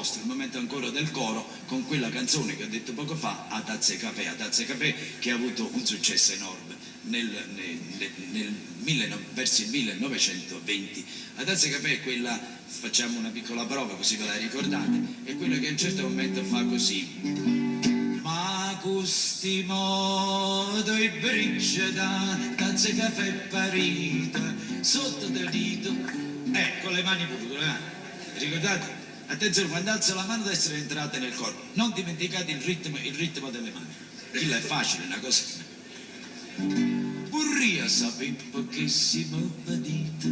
vostro, il momento ancora del coro, con quella canzone che ho detto poco fa, A Tazza e Caffè, che ha avuto un successo enorme verso il 1920. A Tazza e Caffè è quella, facciamo una piccola prova così ve la ricordate, è quella che a un certo momento fa così: ma custi modo e brigida, tazza e caffè parita, sotto del dito, con le mani pure, ricordate? Attenzione, quando alza la mano destra entrate nel corpo, non dimenticate il ritmo delle mani, quella è facile, una cosa. Purria sapevo che si muove dita,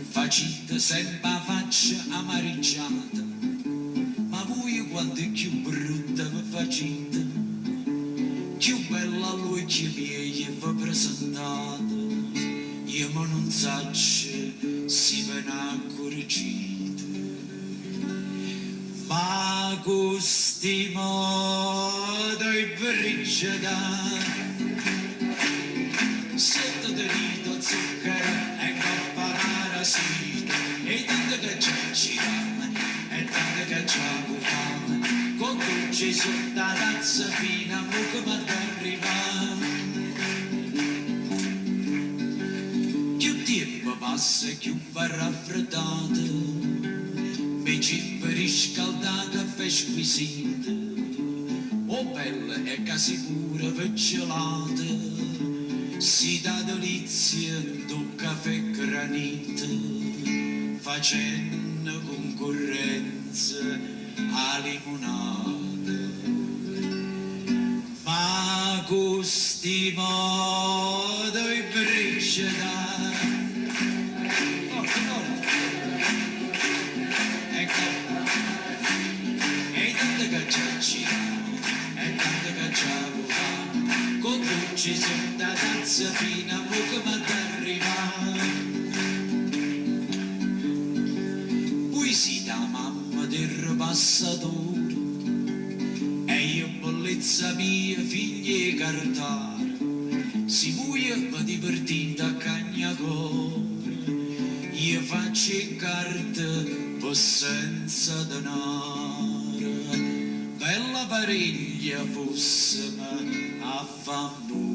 facita sempre a faccia amaricciata, ma voi quando è più brutta vi facite, più bella lui che miei va presentata, io ma non saccio si viene accorgita, ma custi modo e brigida, sotto del dito zucchero e coppa marasita, e tanto che c'è girama, e tanto che c'è bucama, con dolce sotto la tazza fino a mucca ma t'arriva. Più tempo passa e più va raffreddato, mi ci riscalda caffè squisito, o bella e quasi pure vecchiolata, si dà delizia d'un caffè granito, facendo concorrenza a limonata. Ma custi modo e brigida, forte, ecco, e tanto che c'è girato, e tanto che c'è avuto, con dolci sotto la tazza fino a mucca ma t'arriva. Poesia da mamma del passatore, e io bollezza mia figlia e cartare, si vuoi va divertita a cagnacore, io faccio carte per senza denaro, bella pariglia fosse a favore,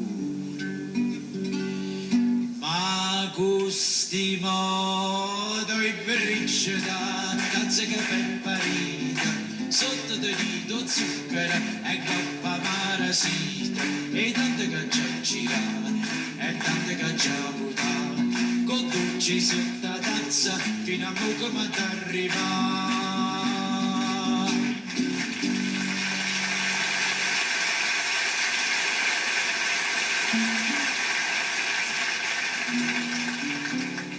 ma custi modo e brigida, tazza e caffè parita, sotto del dito zucchero e coppa marasita, e tanto che c'è girata, e tanto che c'è buttata, con dolci sotto la tazza fino a mucca ma t'arriva.